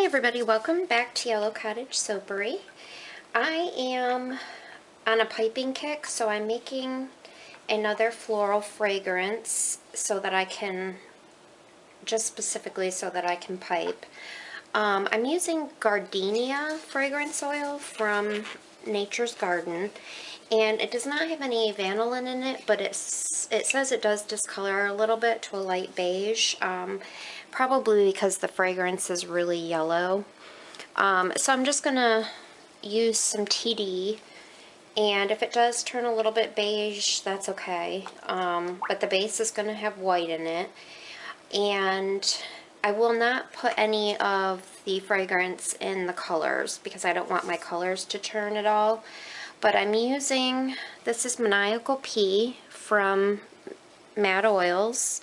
everybody, welcome back to Yellow Cottage Soapery. I am on a piping kick, so I'm making another floral fragrance so that I can, just specifically so that I can pipe. I'm using gardenia fragrance oil from Nature's Garden, and it does not have any vanillin in it, but it says it does discolor a little bit to a light beige, probably because the fragrance is really yellow. So I'm just going to use some TD, and if it does turn a little bit beige, that's okay, but the base is going to have white in it, and I will not put any of the fragrance in the colors because I don't want my colors to turn at all. But I'm using, this is Maniacal Pea from Mad Oils.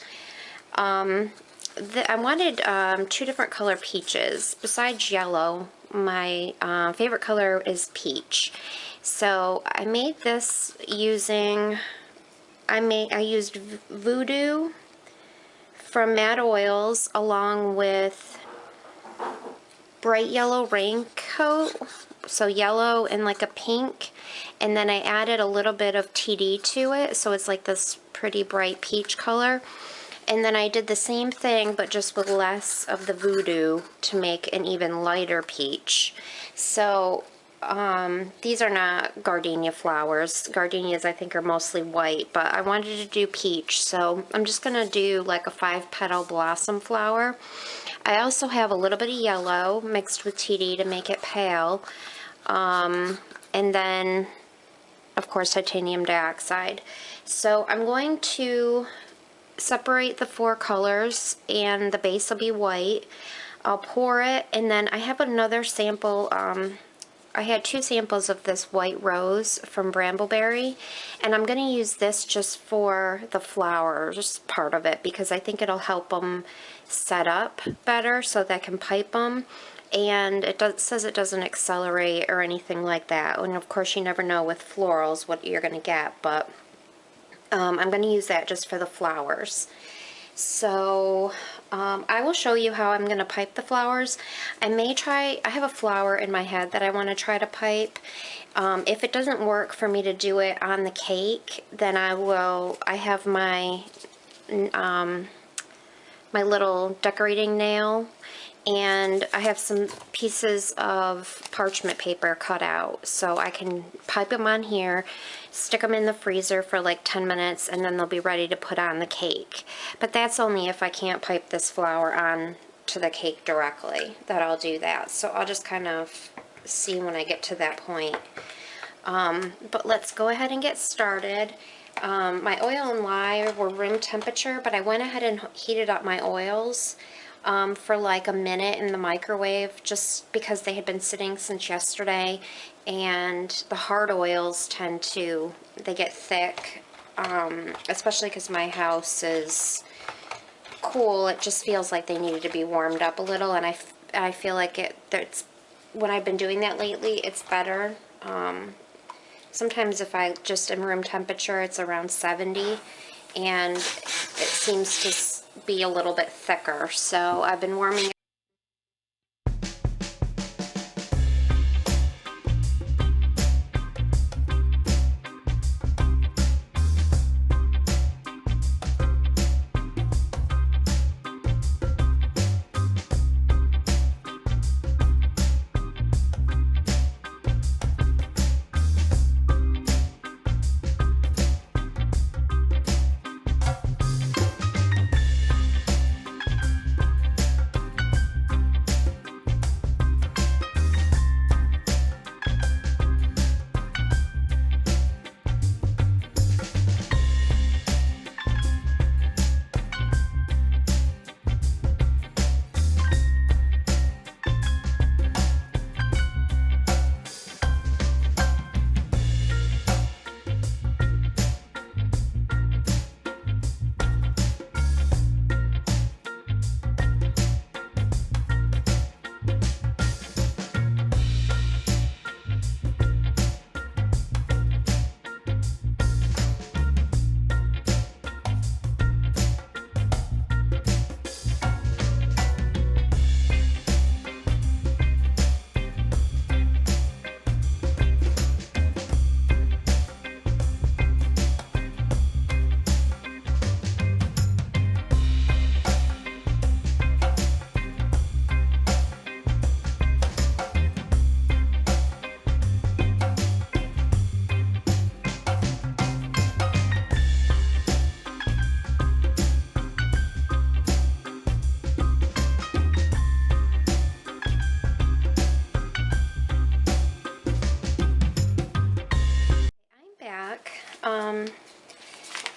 I wanted two different color peaches. Besides yellow, my favorite color is peach. So I made this using, I used Voodoo from Mad Oils along with Bright Yellow Raincoat, so yellow and like a pink, and then I added a little bit of TD to it, so it's like this pretty bright peach color. And then I did the same thing, but just with less of the Voodoo to make an even lighter peach. So these are not gardenia flowers. Gardenias I think are mostly white, but I wanted to do peach, so I'm just going to do like a 5-petal blossom flower. I also have a little bit of yellow mixed with TD to make it pale, and then of course titanium dioxide. So I'm going to separate the 4 colors, and the base will be white. I'll pour it, and then I have another sample. I had 2 samples of this white rose from Brambleberry, and I'm going to use this just for the flowers part of it because I think it'll help them set up better so that I can pipe them. And it says it doesn't accelerate or anything like that, and of course you never know with florals what you're going to get, but I'm going to use that just for the flowers. So I will show you how I'm going to pipe the flowers. I have a flower in my head that I want to try to pipe. If it doesn't work for me to do it on the cake, then I have my my little decorating nail, and I have some pieces of parchment paper cut out, so I can pipe them on here, stick them in the freezer for like 10 minutes, and then they'll be ready to put on the cake. But that's only if I can't pipe this flower on to the cake directly that I'll do that. So I'll just kind of see when I get to that point. But let's go ahead and get started. My oil and lye were room temperature, but I went ahead and heated up my oils for like a minute in the microwave just because they had been sitting since yesterday, and the hard oils they get thick, especially because my house is cool. It just feels like they needed to be warmed up a little, and I feel like when I've been doing that lately, it's better. Sometimes if I just am room temperature, it's around 70, and it seems to be a little bit thicker. So I've been warming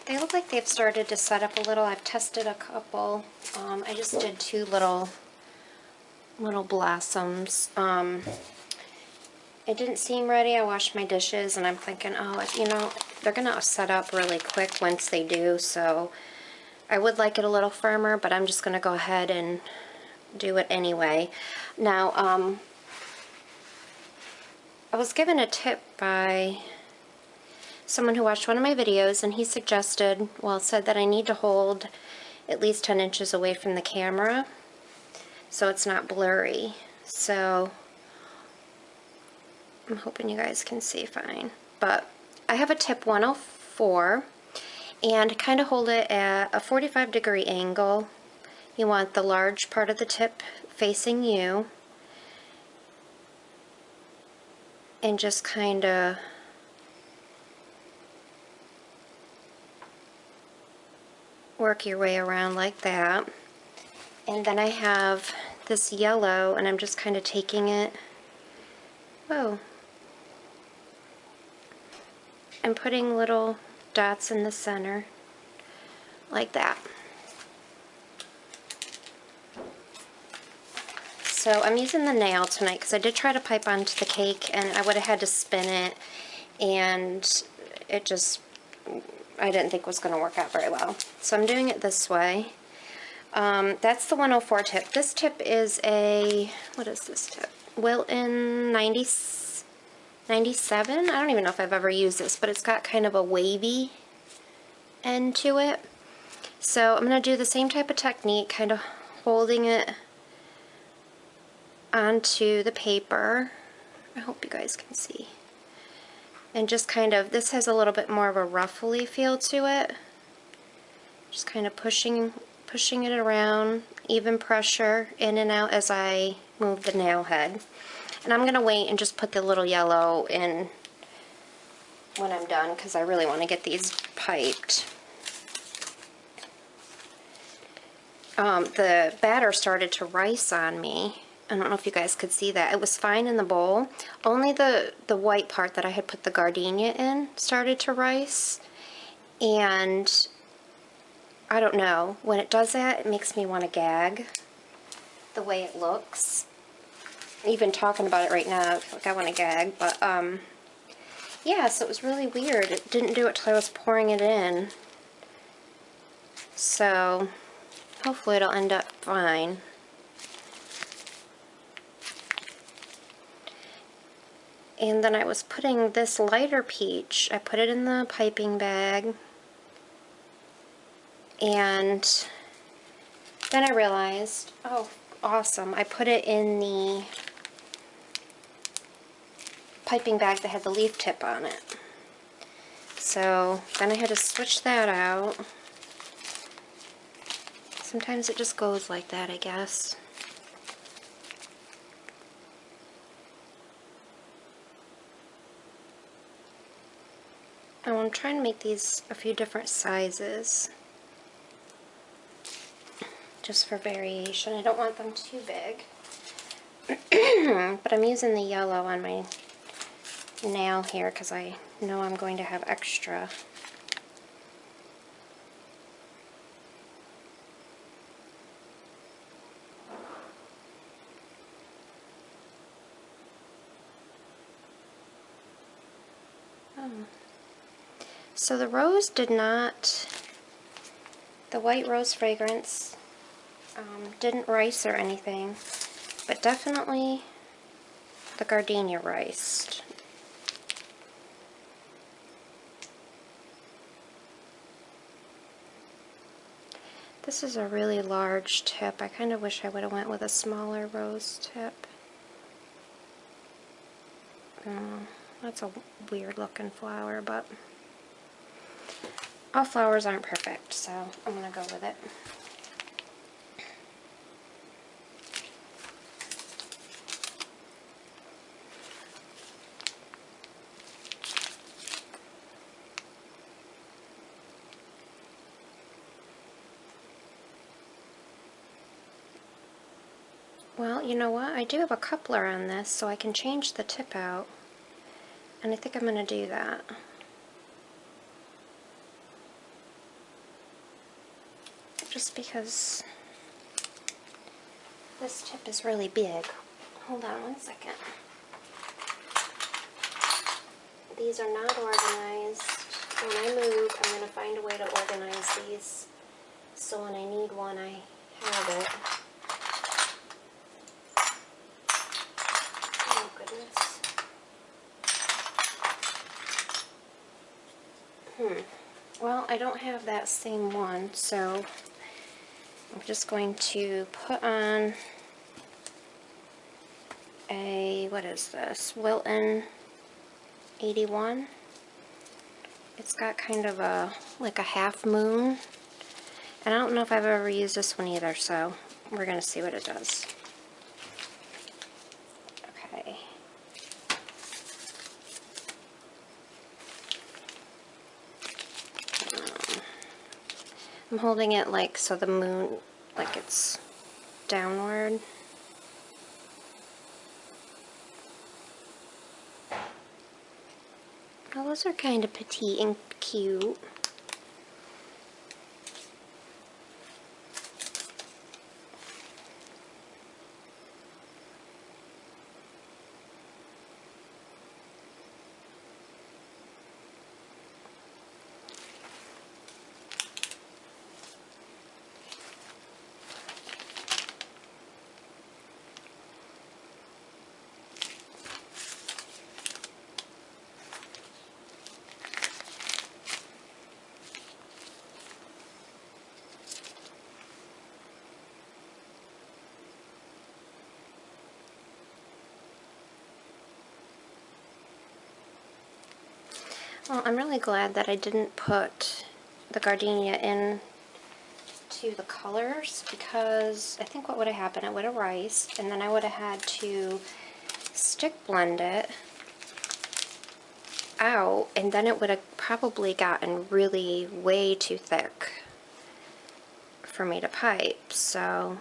They look like they've started to set up a little. I've tested a couple. I just did two little blossoms. It didn't seem ready. I washed my dishes and I'm thinking, oh, you know, they're gonna set up really quick once they do, so I would like it a little firmer, but I'm just gonna go ahead and do it anyway. Now, I was given a tip by someone who watched one of my videos, and he suggested, well, said that I need to hold at least 10 inches away from the camera so it's not blurry. So I'm hoping you guys can see fine. But I have a tip 104, and kind of hold it at a 45-degree angle. You want the large part of the tip facing you, and just kind of work your way around like that. And then I have this yellow, and I'm just kind of taking it, whoa, and putting little dots in the center like that. So I'm using the nail tonight because I did try to pipe onto the cake and I would have had to spin it, and it just, I didn't think was going to work out very well. So I'm doing it this way. That's the 104 tip. This tip is a, what is this tip? Wilton 97? I don't even know if I've ever used this, but it's got kind of a wavy end to it. So I'm going to do the same type of technique, kind of holding it onto the paper. I hope you guys can see. And just kind of, this has a little bit more of a ruffly feel to it. Just kind of pushing it around, even pressure in and out as I move the nail head. And I'm going to wait and just put the little yellow in when I'm done, because I really want to get these piped. The batter started to rice on me. I don't know if you guys could see that. It was fine in the bowl. Only the white part that I had put the gardenia in started to rice. And I don't know. When it does that, it makes me want to gag the way it looks. Even talking about it right now, I feel like I want to gag. But, yeah, so it was really weird. It didn't do it till I was pouring it in. So hopefully it'll end up fine. And then I was putting this lighter peach, I put it in the piping bag, and then I realized, oh, awesome, I put it in the piping bag that had the leaf tip on it. So then I had to switch that out. Sometimes it just goes like that, I guess. Oh, I'm trying to make these a few different sizes, just for variation. I don't want them too big. But I'm using the yellow on my nail here because I know I'm going to have extra. So the rose did not, the white rose fragrance didn't rice or anything, but definitely the gardenia riced. This is a really large tip. I kind of wish I would have went with a smaller rose tip. That's a weird looking flower, but all flowers aren't perfect, so I'm going to go with it. Well, you know what? I do have a coupler on this, so I can change the tip out. And I think I'm going to do that. just because this tip is really big. Hold on one second. These are not organized. When I move, I'm going to find a way to organize these so when I need one, I have it. Oh, goodness. Well, I don't have that same one, so I'm just going to put on a, what is this, Wilton 81. It's got kind of a, like a half moon. And I don't know if I've ever used this one either, so we're going to see what it does. Okay. I'm holding it like so the moon, like it's downward. Oh, those are kind of petite and cute. Well, I'm really glad that I didn't put the gardenia in to the colors, because I think what would have happened, it would have riced, and then I would have had to stick blend it out, and then it would have probably gotten really way too thick for me to pipe. So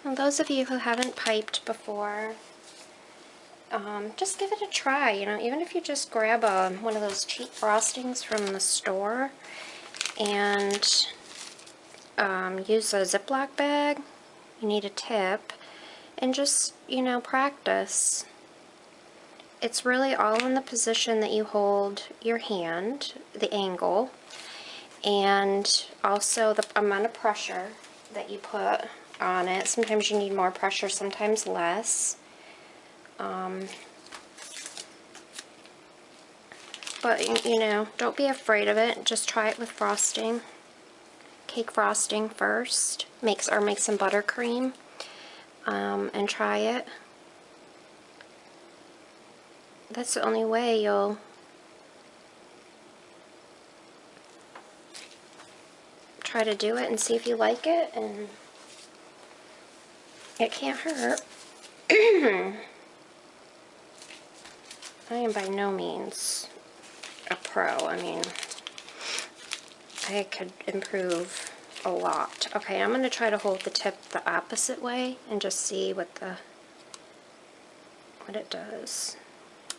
and those of you who haven't piped before, just give it a try. You know, even if you just grab one of those cheap frostings from the store and use a Ziploc bag, you need a tip, and just, you know, practice. It's really all in the position that you hold your hand, the angle, and also the amount of pressure that you put on it. Sometimes you need more pressure, sometimes less. But, you know, don't be afraid of it. Just try it with frosting. Cake frosting first. Make some buttercream and try it. That's the only way you'll try to do it and see if you like it, and it can't hurt. I am by no means a pro. I mean, I could improve a lot. Okay, I'm going to try to hold the tip the opposite way and just see what it does.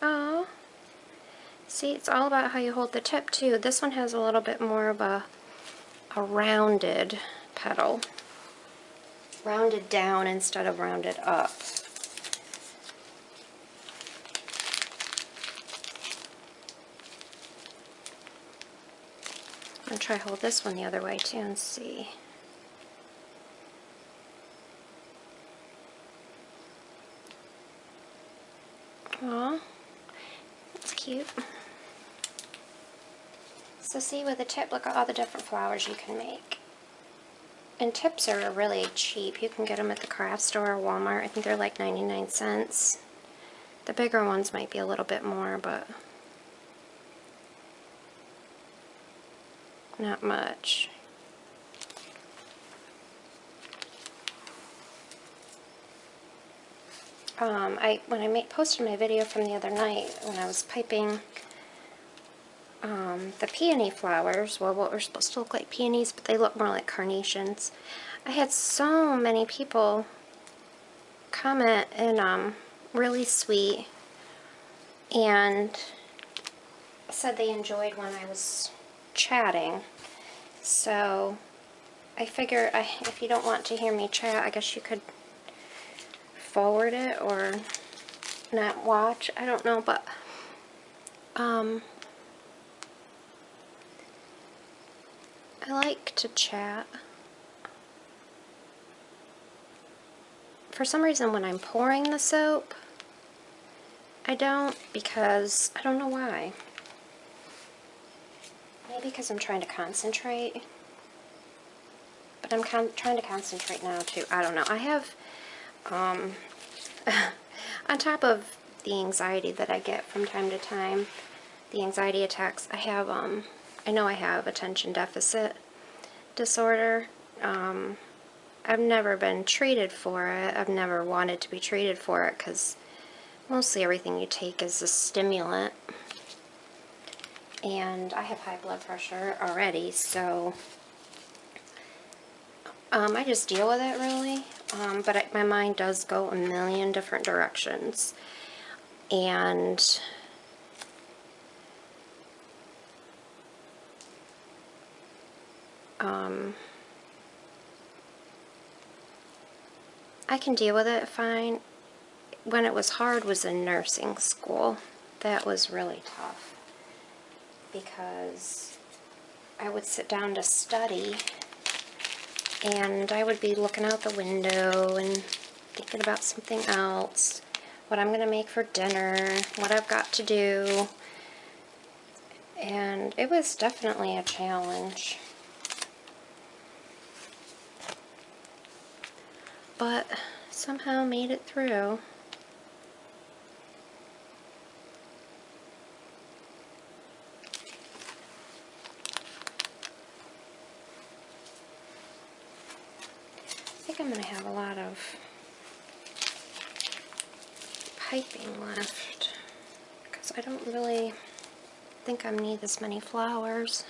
Oh, see, it's all about how you hold the tip too. This one has a little bit more of a rounded petal. Rounded down instead of rounded up. I'm going to try hold this one the other way too and see. Aw, that's cute. So see, with a tip, look at all the different flowers you can make. And tips are really cheap. You can get them at the craft store or Walmart. I think they're like 99 cents. The bigger ones might be a little bit more, but not much. When I posted my video from the other night when I was piping the peony flowers, well, what were supposed to look like peonies, but they look more like carnations. I had so many people comment and really sweet and said they enjoyed when I was chatting. So I figure if you don't want to hear me chat, I guess you could forward it or not watch. I don't know, but I like to chat. For some reason, when I'm pouring the soap, I don't, because I don't know why. Maybe because I'm trying to concentrate. But I'm trying to concentrate now too. I don't know. I have, on top of the anxiety that I get from time to time, the anxiety attacks, I have, I know I have attention deficit disorder. I've never been treated for it. I've never wanted to be treated for it because mostly everything you take is a stimulant. And I have high blood pressure already, so I just deal with it really. But my mind does go a million different directions. And I can deal with it fine. When it was hard was in nursing school. That was really tough because I would sit down to study and I would be looking out the window and thinking about something else, what I'm going to make for dinner, what I've got to do, and it was definitely a challenge. But somehow made it through. I think I'm going to have a lot of piping left because I don't really think I need this many flowers.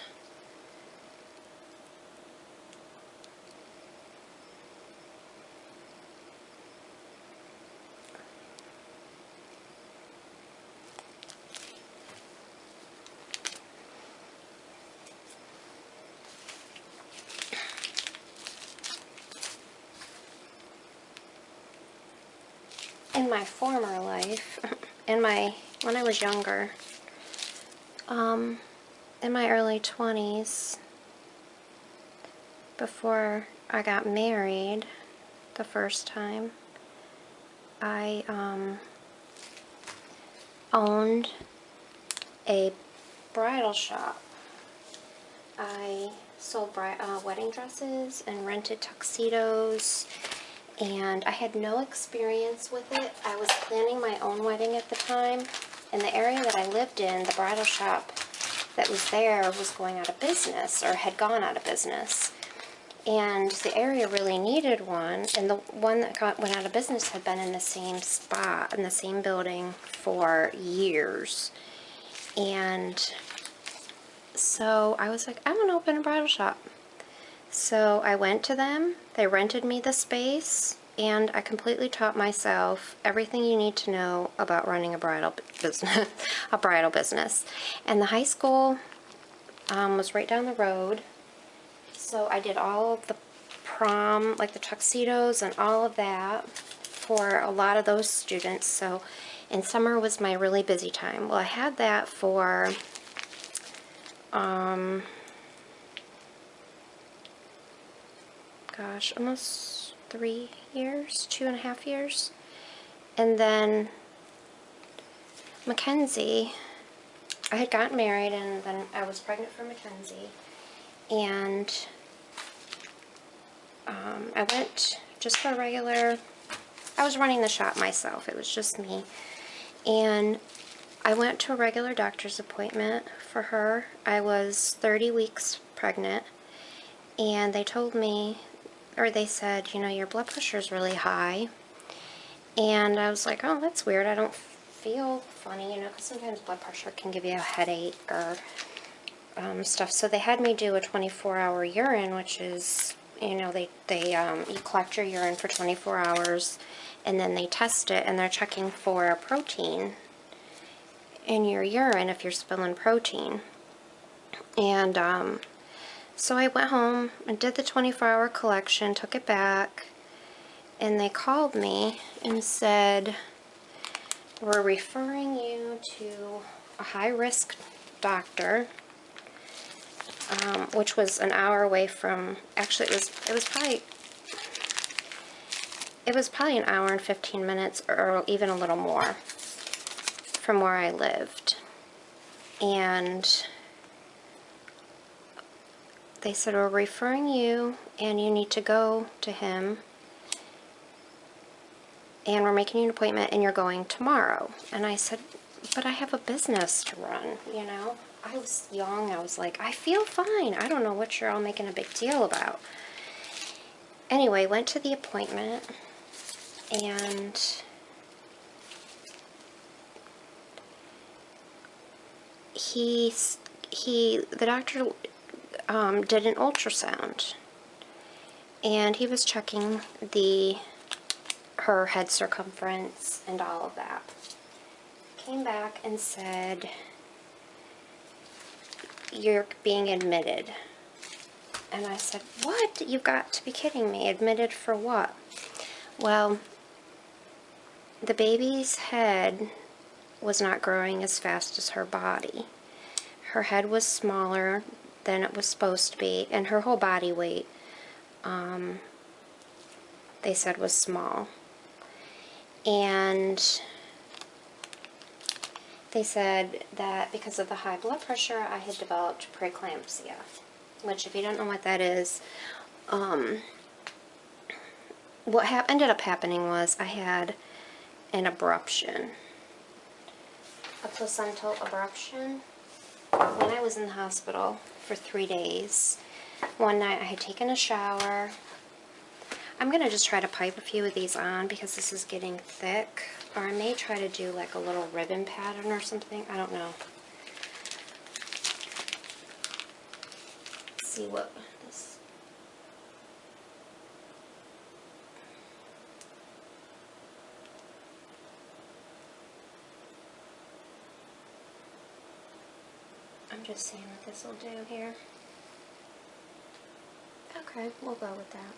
In my former life, when I was younger, in my early 20s, before I got married the first time, I owned a bridal shop. I sold wedding dresses and rented tuxedos, and I had no experience with it. I was planning my own wedding at the time, and the area that I lived in, the bridal shop that was there was going out of business, or had gone out of business. And the area really needed one, and the one that went out of business had been in the same spot, in the same building for years. And so I was like, I want to open a bridal shop. So I went to them, they rented me the space, and I completely taught myself everything you need to know about running a bridal business. And the high school was right down the road, so I did all of the prom, like the tuxedos and all of that for a lot of those students. So, and summer was my really busy time. Well, I had that for gosh, almost 3 years, 2.5 years. And then Mackenzie, I had gotten married and then I was pregnant for Mackenzie. And I went just for a regular, I was running the shop myself, it was just me. And I went to a regular doctor's appointment for her. I was 30 weeks pregnant, and they told me, or they said, you know, your blood pressure is really high. And I was like, oh, that's weird. I don't feel funny, you know, because sometimes blood pressure can give you a headache or stuff. So they had me do a 24-hour urine, which is, you know, you collect your urine for 24 hours, and then they test it, and they're checking for a protein in your urine if you're spilling protein. And so I went home and did the 24-hour collection, took it back, and they called me and said, we're referring you to a high-risk doctor, which was an hour away from, actually it was probably an hour and 15 minutes or even a little more from where I lived. And they said, we're referring you and you need to go to him, and we're making you an appointment and you're going tomorrow. And I said, but I have a business to run, you know. I was young. I was like, I feel fine. I don't know what you're all making a big deal about. Anyway, went to the appointment, and the doctor did an ultrasound, and he was checking her head circumference and all of that. Came back and said, you're being admitted. And I said, what? You've got to be kidding me. Admitted for what? Well, the baby's head was not growing as fast as her body. Her head was smaller than it was supposed to be, and her whole body weight, they said, was small. And they said that because of the high blood pressure, I had developed preeclampsia, which, if you don't know what that is, what ended up happening was I had an abruption, a placental abruption, when I was in the hospital for 3 days. One night I had taken a shower. I'm going to just try to pipe a few of these on because this is getting thick. Or I may try to do like a little ribbon pattern or something. I don't know. Let's see what this... I'm just seeing what this will do here. Okay, we'll go with that.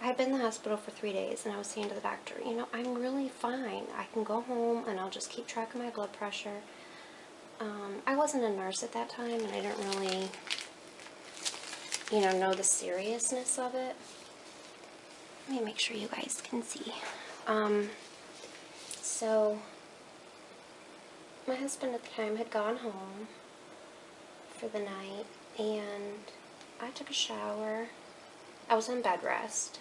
I had been in the hospital for 3 days, and I was saying to the doctor, you know, I'm really fine. I can go home, and I'll just keep track of my blood pressure. I wasn't a nurse at that time, and I didn't really, you know the seriousness of it. Let me make sure you guys can see. So, my husband at the time had gone home for the night, and I took a shower. I was in bed rest.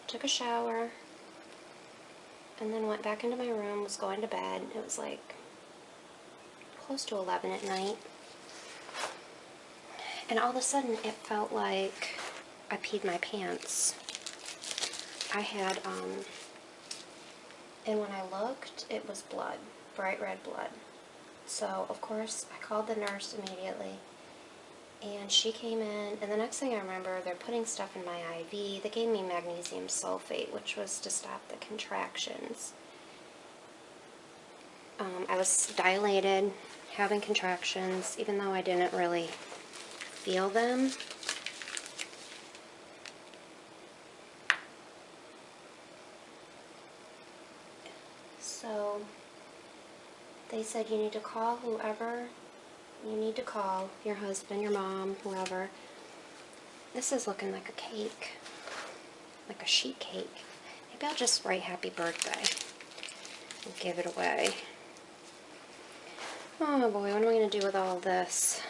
Took a shower, and then went back into my room, was going to bed. It was like close to 11 at night. And all of a sudden, it felt like I peed my pants. I had, and when I looked, it was blood, bright red blood. So, of course, I called the nurse immediately. And she came in, and the next thing I remember, they're putting stuff in my IV. They gave me magnesium sulfate, which was to stop the contractions. I was dilated, having contractions, even though I didn't really feel them. So, they said you need to call whoever you need to call, your husband, your mom, whoever. This is looking like a cake, like a sheet cake. Maybe I'll just write happy birthday and give it away. Oh boy, what am I going to do with all this?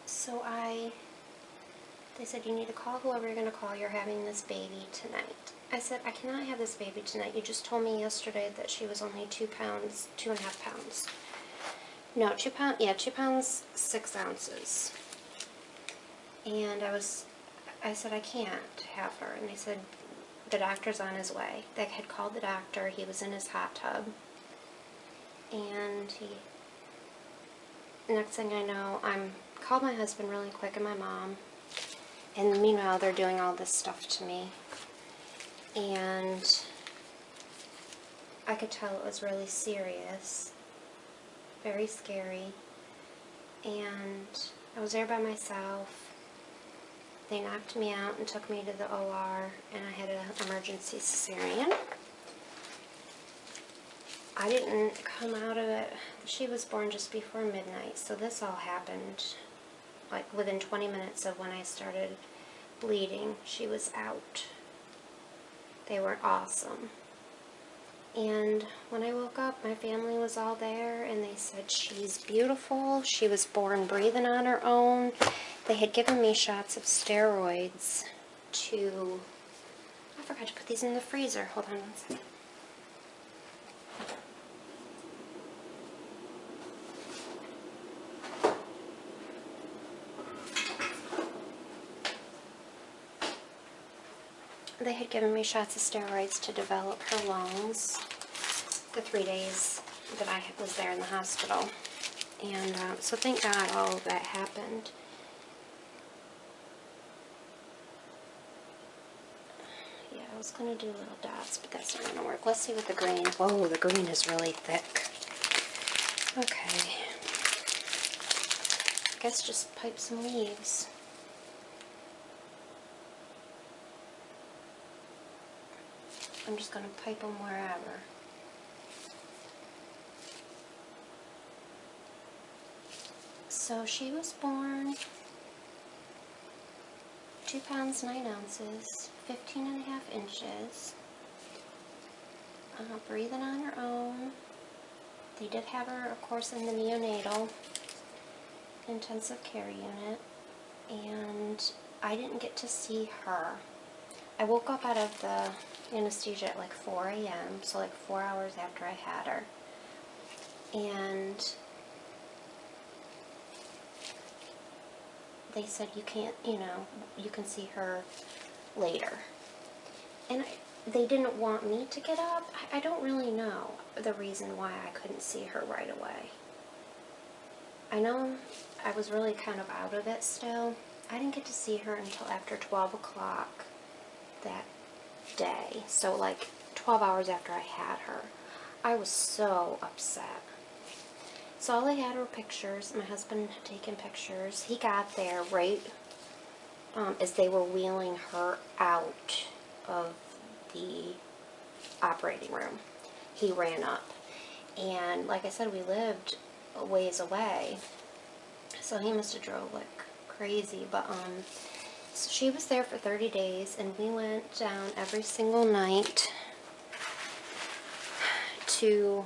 So they said, you need to call whoever you're going to call. You're having this baby tonight. I said, I cannot have this baby tonight. You just told me yesterday that she was only 2 pounds, 2.5 pounds. No, 2 pounds, yeah, 2 pounds, 6 ounces. And I said, I can't have her. And they said, the doctor's on his way. They had called the doctor. He was in his hot tub. And next thing I know, I'm called my husband really quick and my mom. And meanwhile, they're doing all this stuff to me. And I could tell it was really serious, very scary. And I was there by myself. They knocked me out and took me to the OR, and I had an emergency cesarean. I didn't come out of it. She was born just before midnight, so this all happened like within 20 minutes of when I started bleeding. She was out. They were awesome. And when I woke up, my family was all there, and they said, she's beautiful. She was born breathing on her own. They had given me shots of steroids to... I forgot to put these in the freezer. Hold on one second. They had given me shots of steroids to develop her lungs the 3 days that I was there in the hospital. And so thank God all of that happened. Yeah, I was going to do little dots, but that's not going to work. Let's see what the green... Whoa, the green is really thick. Okay. I guess just pipe some leaves. I'm just going to pipe them wherever. So she was born 2 pounds 9 ounces, 15.5 inches, breathing on her own. They did have her, of course, in the neonatal intensive care unit, and I didn't get to see her. I woke up out of the anesthesia at like 4 a.m., so like 4 hours after I had her. And they said, you can't, you can see her later. And they didn't want me to get up. I don't really know the reason why I couldn't see her right away. I know I was really kind of out of it still. I didn't get to see her until after 12 o'clock that day. So like 12 hours after I had her. I was so upset. So all I had were pictures. My husband had taken pictures. He got there right as they were wheeling her out of the operating room. He ran up. And like I said, we lived a ways away. So he must have drove like crazy. But so she was there for 30 days, and we went down every single night to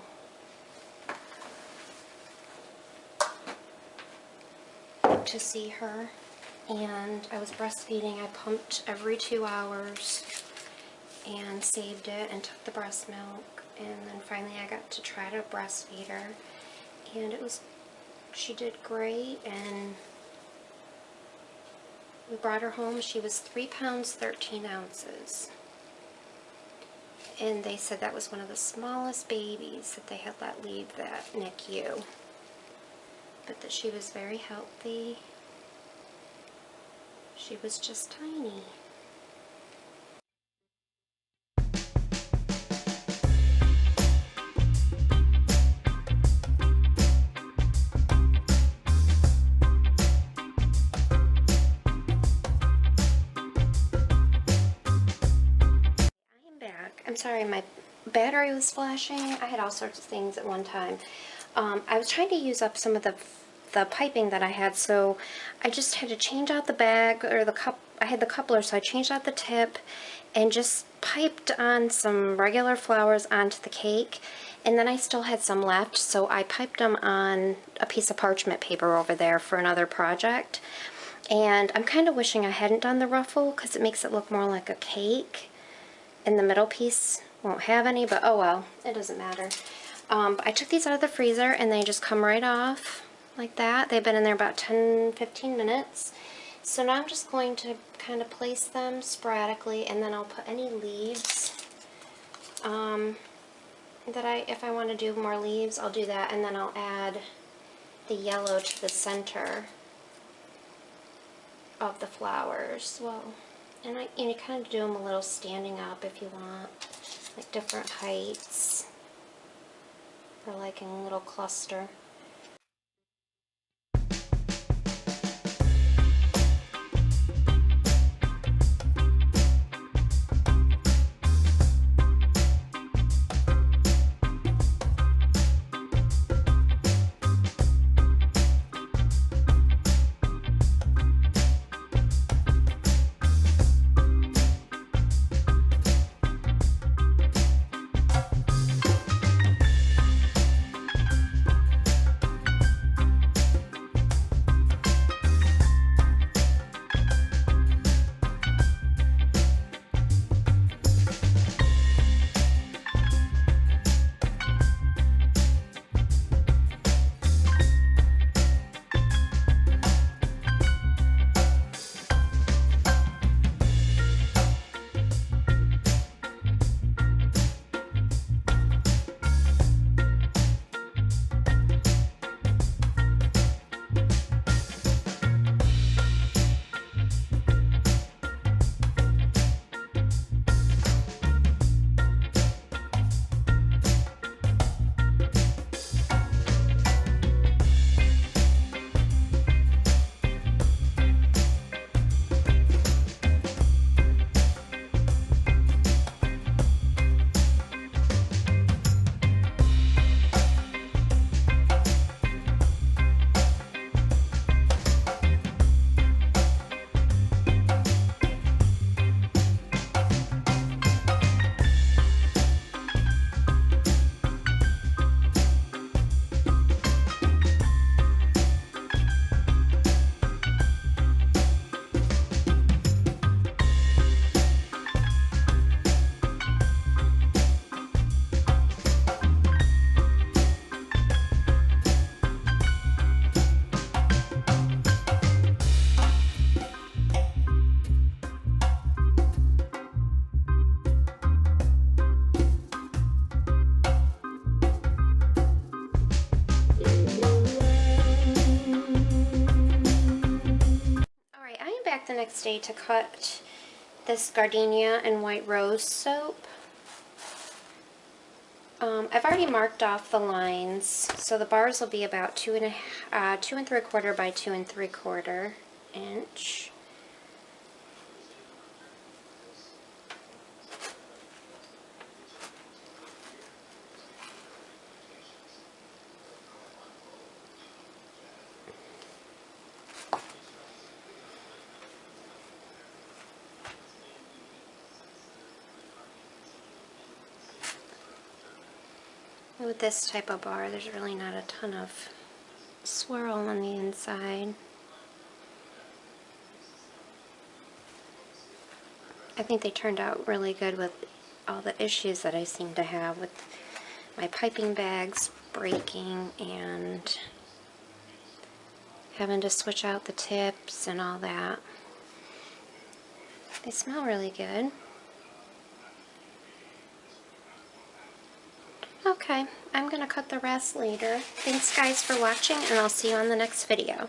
see her. And I was breastfeeding. I pumped every 2 hours and saved it and took the breast milk, and then finally I got to try to breastfeed her, and she did great. And we brought her home. She was 3 pounds 13 ounces, and they said that was one of the smallest babies that they had let leave that NICU, but that she was very healthy. She was just tiny. I'm sorry, my battery was flashing. I had all sorts of things at one time. I was trying to use up some of the piping that I had, so I just had to change out the bag, or the cup. I had the coupler, so I changed out the tip and just piped on some regular flowers onto the cake. And then I still had some left, so I piped them on a piece of parchment paper over there for another project. And I'm kind of wishing I hadn't done the ruffle, because it makes it look more like a cake. And the middle piece won't have any, but oh well, it doesn't matter. But I took these out of the freezer, and they just come right off like that. They've been in there about 10-15 minutes. So now I'm just going to kind of place them sporadically, and then I'll put any leaves that if I want to do more leaves, I'll do that, and then I'll add the yellow to the center of the flowers. Well, and you kind of do them a little standing up if you want, like different heights, or like in a little cluster. The next day to cut this gardenia and white rose soap. I've already marked off the lines, so the bars will be about 2 3/4 by 2 3/4 inch. With this type of bar, there's really not a ton of swirl on the inside. I think they turned out really good with all the issues that I seem to have with my piping bags breaking and having to switch out the tips and all that. They smell really good. Okay, I'm going to cut the rest later. Thanks guys for watching, and I'll see you on the next video.